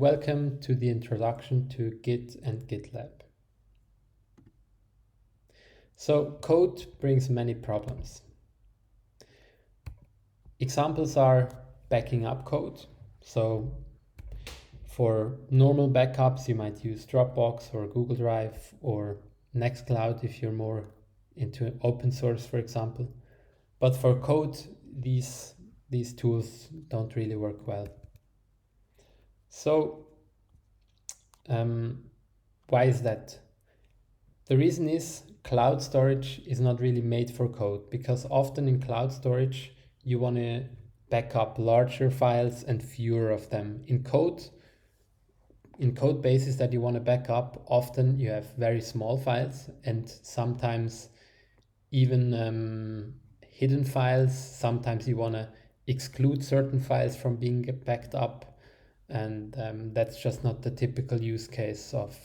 welcome to the introduction to Git and GitLab. So code brings many problems. Examples are backing up code. So for normal backups, you might use Dropbox or Google Drive or Nextcloud if you're more into open source, for example. But for code, these tools don't really work well. So why is that? The reason is cloud storage is not really made for code, because often in cloud storage, you want to back up larger files and fewer of them. In code bases that you want to back up, often you have very small files and sometimes even hidden files. Sometimes you want to exclude certain files from being backed up, and that's just not the typical use case of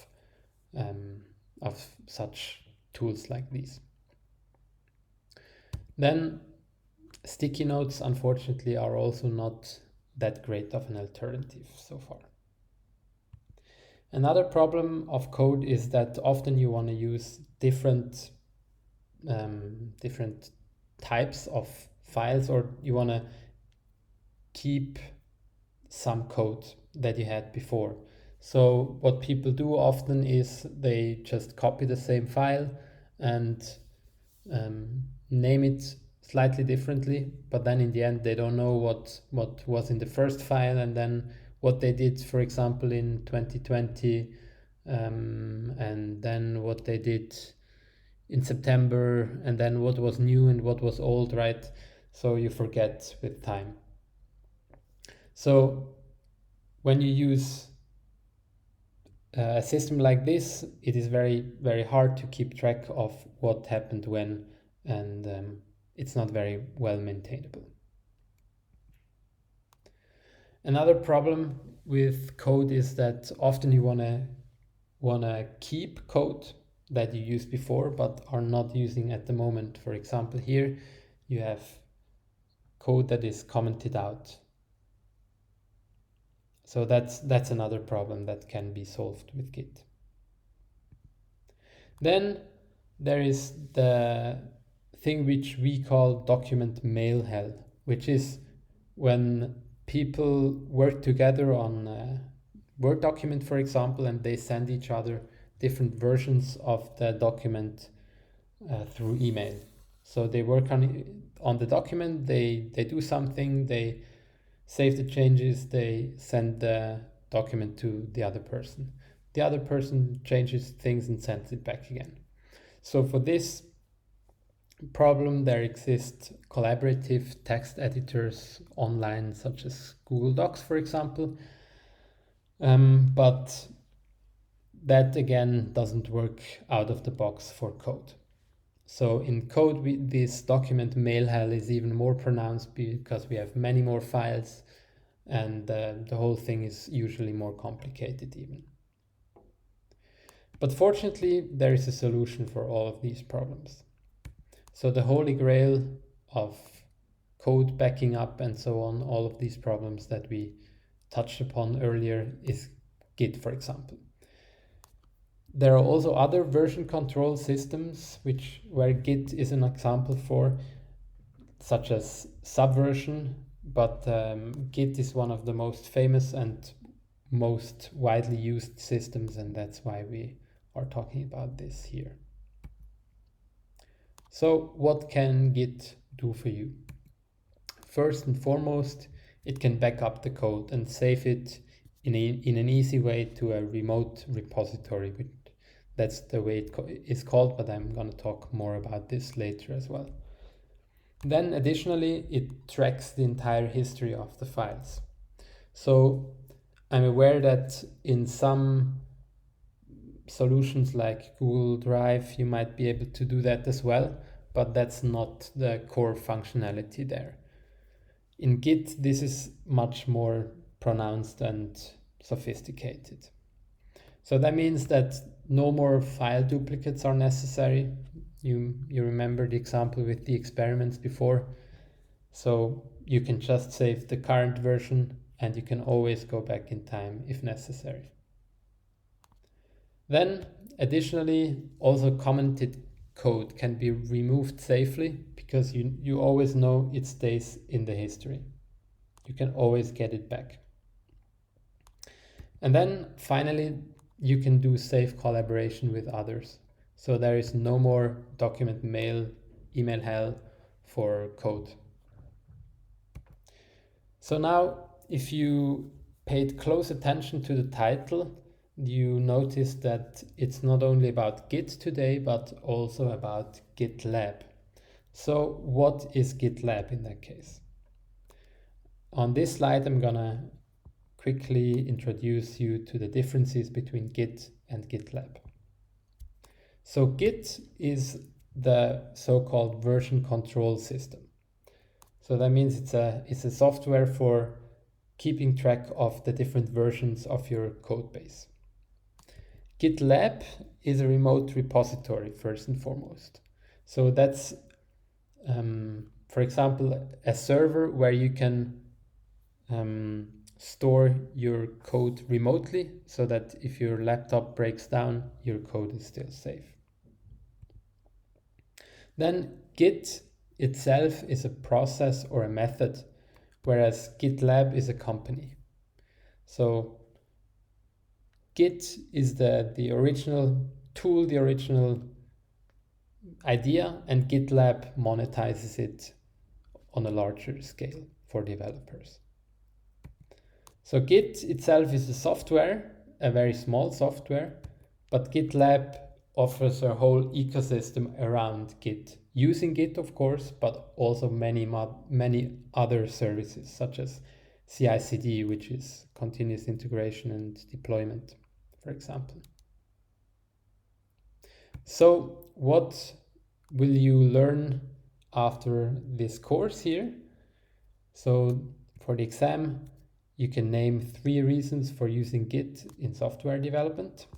such tools like these. Then sticky notes, unfortunately, are also not that great of an alternative so far. Another problem of code is that often you want to use different types of files, or you want to keep some code that you had before. So what people do often is they just copy the same file and name it slightly differently, but then in the end they don't know what was in the first file, and then what they did, for example, in 2020, and then what they did in September, and then what was new and what was old, right? So you forget with time. So when you use a system like this, it is very, very hard to keep track of what happened when, and it's not very well maintainable. Another problem with code is that often you wanna keep code that you used before but are not using at the moment. For example, here you have code that is commented out. So that's another problem that can be solved with Git. Then there is the thing which we call document mail hell, which is when people work together on a Word document, for example, and they send each other different versions of the document through email. So they work on the document, they do something, they save the changes, they send the document to the other person. The other person changes things and sends it back again. So for this problem, there exist collaborative text editors online, such as Google Docs, for example. But that again doesn't work out of the box for code. So in code, this document mail hell is even more pronounced because we have many more files, and the whole thing is usually more complicated even. But fortunately, there is a solution for all of these problems. So the holy grail of code backing up and so on, all of these problems that we touched upon earlier, is Git, for example. There are also other version control systems where Git is an example for, such as Subversion, but Git is one of the most famous and most widely used systems, and that's why we are talking about this here. So what can Git do for you? First and foremost, it can back up the code and save it in an easy way to a remote repository. That's the way it is called, but I'm going to talk more about this later as well. Then additionally, it tracks the entire history of the files. So I'm aware that in some solutions like Google Drive, you might be able to do that as well, but that's not the core functionality there. In Git, this is much more pronounced and sophisticated. So that means that no more file duplicates are necessary. You remember the example with the experiments before. So you can just save the current version and you can always go back in time if necessary. Then additionally, also commented code can be removed safely because you always know it stays in the history. You can always get it back. And then finally, you can do safe collaboration with others. So there is no more document email hell for code. So now, if you paid close attention to the title, you notice that it's not only about Git today, but also about GitLab. So what is GitLab in that case? On this slide, I'm gonna quickly introduce you to the differences between Git and GitLab. So Git is the so-called version control system. So that means it's a software for keeping track of the different versions of your code base. GitLab is a remote repository, first and foremost. So that's, for example, a server where you can store your code remotely so that if your laptop breaks down, your code is still safe. Then Git itself is a process or a method, whereas GitLab is a company. So Git is the original tool, the original idea, and GitLab monetizes it on a larger scale for developers. So Git itself is a software, a very small software, but GitLab offers a whole ecosystem around Git, using Git of course, but also many other services such as CI/CD, which is continuous integration and deployment, for example. So what will you learn after this course here? So for the exam, you can name 3 reasons for using Git in software development.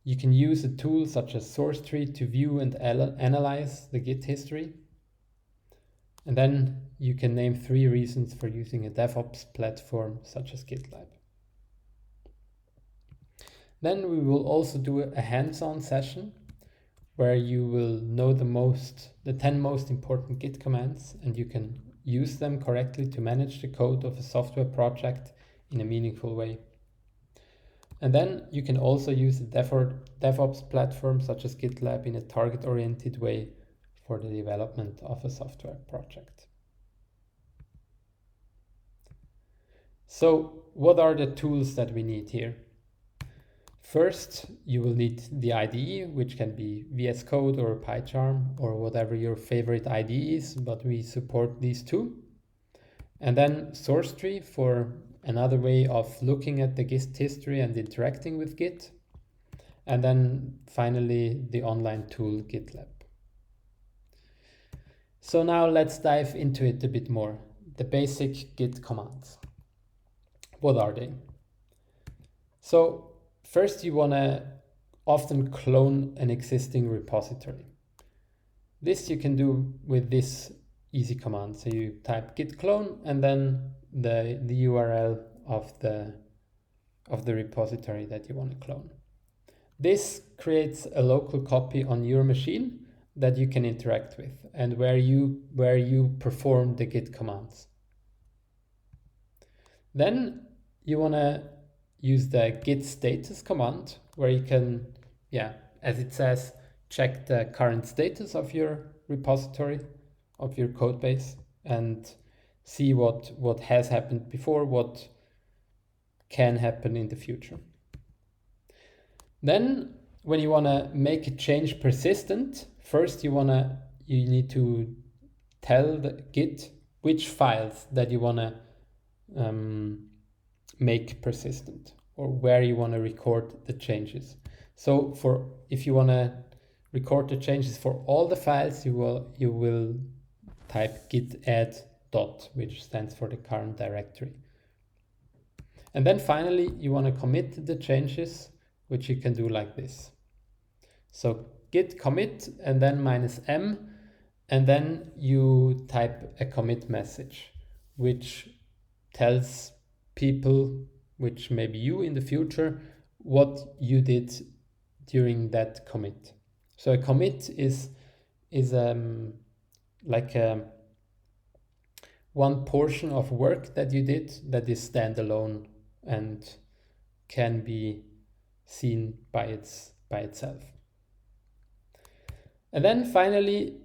You can use a tool such as SourceTree to view and analyze the Git history. And then you can name 3 reasons for using a DevOps platform such as GitLab. Then we will also do a hands-on session where you will know the 10 most important Git commands, and you can use them correctly to manage the code of a software project in a meaningful way. And then you can also use a DevOps platform such as GitLab in a target-oriented way for the development of a software project. So what are the tools that we need here? First, you will need the IDE, which can be VS Code or PyCharm or whatever your favorite IDE is, but we support these two. And then SourceTree for another way of looking at the Git history and interacting with Git. And then finally, the online tool GitLab. So now let's dive into it a bit more. The basic Git commands. What are they? So first, you want to often clone an existing repository. This you can do with this easy command. So you type git clone and then the URL of the repository that you want to clone. This creates a local copy on your machine that you can interact with and where you perform the git commands. Then you want to use the git status command where you can, as it says, check the current status of your repository, of your code base, and see what has happened before, what can happen in the future. Then when you want to make a change persistent, first you need to tell the Git which files that you want to make persistent or where you want to record the changes. So if you want to record the changes for all the files, you will type git add dot, which stands for the current directory. And then finally, you want to commit the changes, which you can do like this. So git commit and then -m, and then you type a commit message, which tells people, which may be you in the future, what you did during that commit. So a commit is like one portion of work that you did that is standalone and can be seen by itself. And then finally,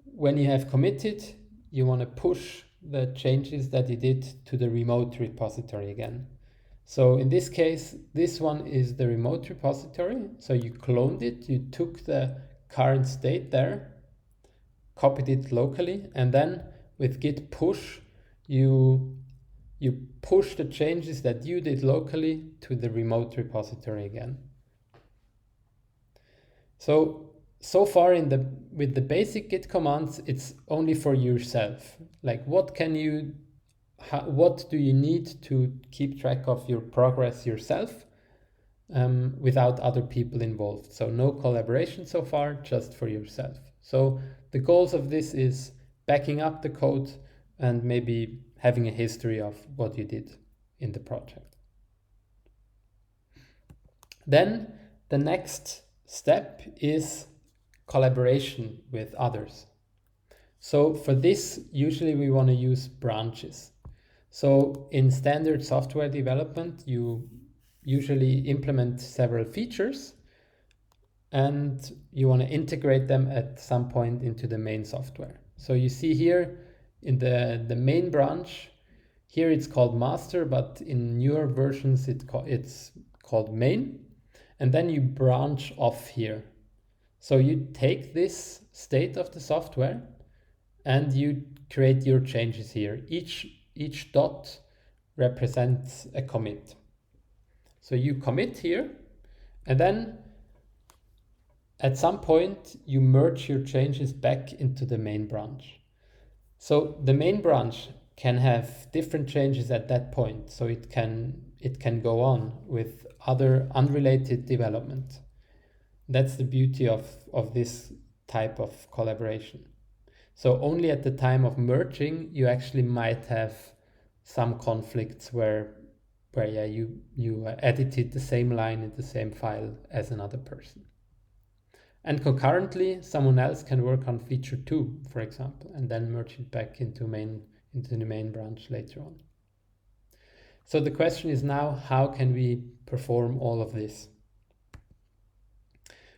when you have committed, you want to push the changes that you did to the remote repository again. So in this case, this one is the remote repository. So you cloned it, you took the current state there, copied it locally, and then with git push, you push the changes that you did locally to the remote repository again. So far with the basic Git commands, it's only for yourself. Like what do you need to keep track of your progress yourself without other people involved? So no collaboration so far, just for yourself. So the goals of this is backing up the code and maybe having a history of what you did in the project. Then the next step is collaboration with others. So for this, usually we want to use branches. So in standard software development, you usually implement several features and you want to integrate them at some point into the main software. So you see here in the main branch, here it's called master, but in newer versions it's called main. And then you branch off here. So you take this state of the software and you create your changes here. Each dot represents a commit. So you commit here, and then at some point you merge your changes back into the main branch. So the main branch can have different changes at that point. So it can go on with other unrelated development. That's the beauty of this type of collaboration. So only at the time of merging, you actually might have some conflicts where you edited the same line in the same file as another person. And concurrently, someone else can work on feature 2, for example, and then merge it back into the main branch later on. So the question is now, how can we perform all of this?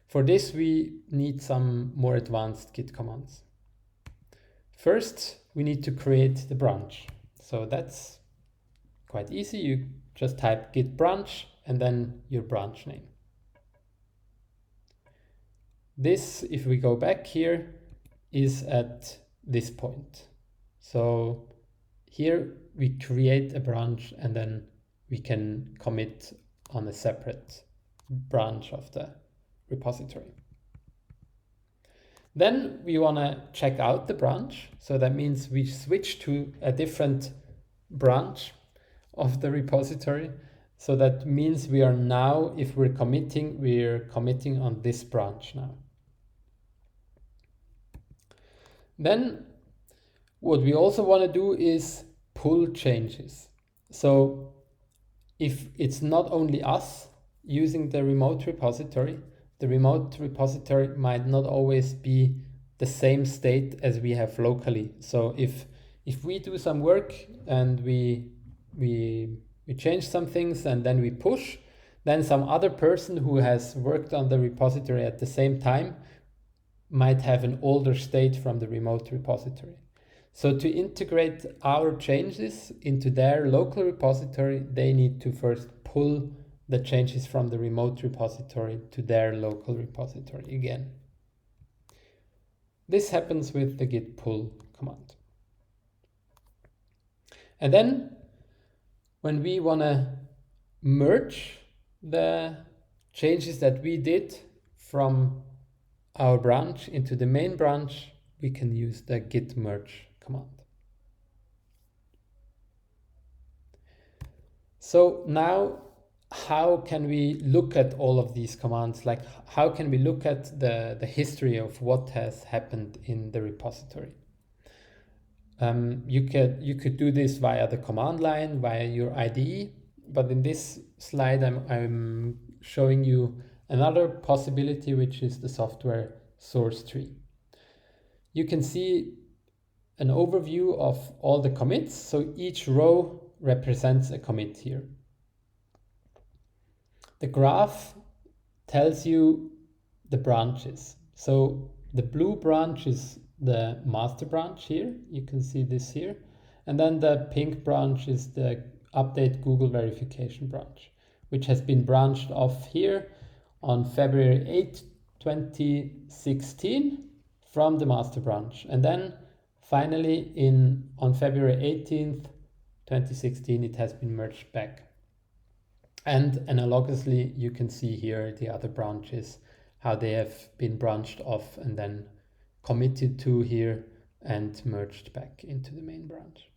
For this, we need some more advanced Git commands. First, we need to create the branch. So that's quite easy. You just type git branch and then your branch name. This, if we go back here, is at this point. So here we create a branch and then we can commit on a separate branch of the repository. Then we want to check out the branch. So that means we switch to a different branch of the repository. So that means we are now, if we're committing on this branch now. Then what we also want to do is pull changes. So if it's not only us using the remote repository might not always be the same state as we have locally. So if we do some work and we change some things and then we push, then some other person who has worked on the repository at the same time might have an older state from the remote repository. So to integrate our changes into their local repository, they need to first pull the changes from the remote repository to their local repository again. This happens with the git pull command. And then when we want to merge the changes that we did from our branch into the main branch, we can use the git merge command. So now, how can we look at all of these commands? Like, how can we look at the history of what has happened in the repository? You could do this via the command line, via your IDE, but in this slide I'm showing you another possibility, which is the software source tree. You can see an overview of all the commits, so each row represents a commit here. The graph tells you the branches. So the blue branch is the master branch here. You can see this here. And then the pink branch is the update Google verification branch, which has been branched off here on February 8, 2016 from the master branch. And then finally on February 18th, 2016, it has been merged back. And analogously, you can see here the other branches, how they have been branched off and then committed to here and merged back into the main branch.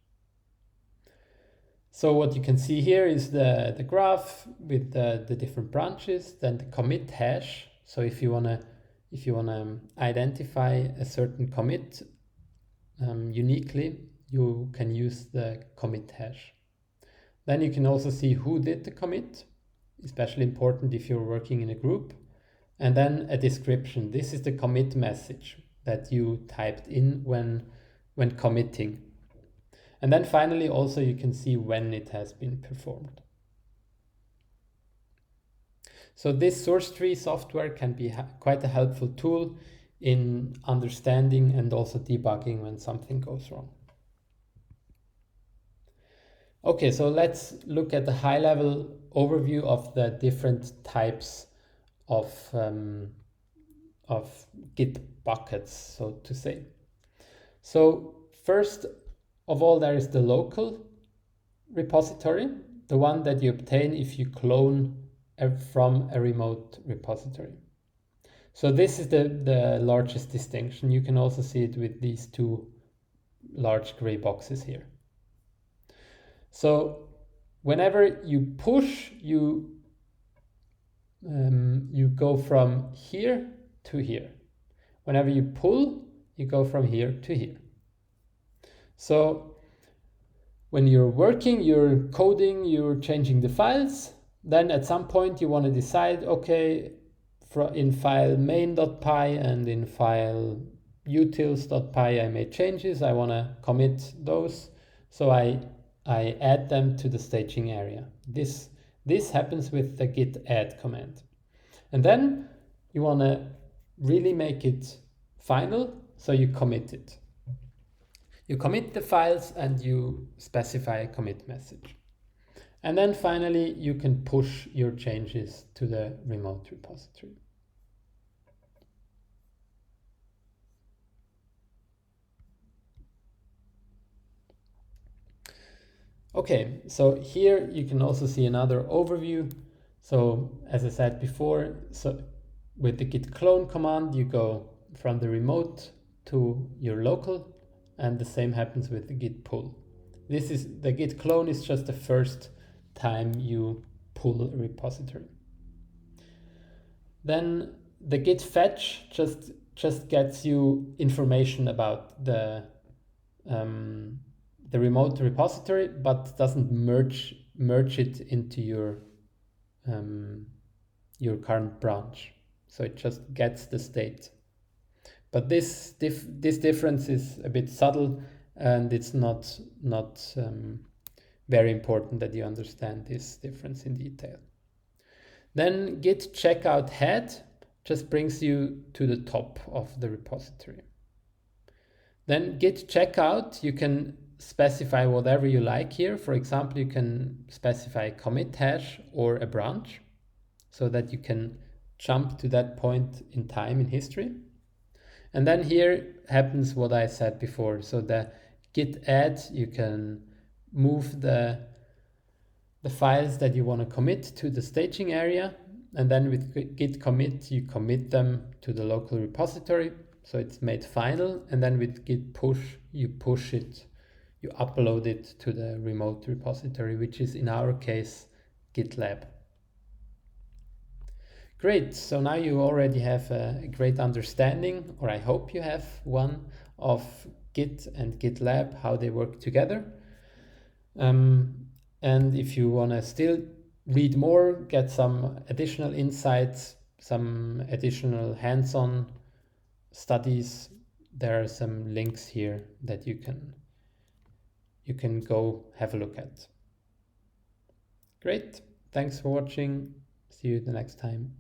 So what you can see here is the graph with the different branches, then the commit hash. So if you wanna identify a certain commit uniquely, you can use the commit hash. Then you can also see who did the commit, especially important if you're working in a group. And then a description. This is the commit message that you typed in when committing. And then finally also you can see when it has been performed. So this source tree software can be quite a helpful tool in understanding and also debugging when something goes wrong. Okay, so let's look at the high-level overview of the different types of Git buckets, so to say. So first of all, there is the local repository, the one that you obtain if you clone from a remote repository. So this is the largest distinction. You can also see it with these two large gray boxes here. So whenever you push, you go from here to here. Whenever you pull, you go from here to here. So when you're working, you're coding, you're changing the files, then at some point you want to decide, okay, in file main.py and in file utils.py I made changes, I want to commit those, so I add them to the staging area. This happens with the git add command. And then you want to really make it final, so you commit it. You commit the files and you specify a commit message. And then finally, you can push your changes to the remote repository. Okay, so here you can also see another overview. So as I said before, so with the git clone command, you go from the remote to your local, and the same happens with the git pull. The git clone is just the first time you pull a repository. Then the git fetch just gets you information about the remote repository, but doesn't merge it into your current branch. So it just gets the state. But this difference is a bit subtle, and it's not very important that you understand this difference in detail. Then git checkout head just brings you to the top of the repository. Then git checkout, you can specify whatever you like here. For example, you can specify a commit hash or a branch so that you can jump to that point in time in history. And then here happens what I said before. So the git add, you can move the files that you want to commit to the staging area. And then with git commit, you commit them to the local repository. So it's made final. And then with git push, you push it, you upload it to the remote repository, which is in our case, GitLab. Great, so now you already have a great understanding, or I hope you have one, of Git and GitLab, how they work together. And if you want to still read more, get some additional insights, some additional hands-on studies, there are some links here that you can go have a look at. Great, thanks for watching. See you the next time.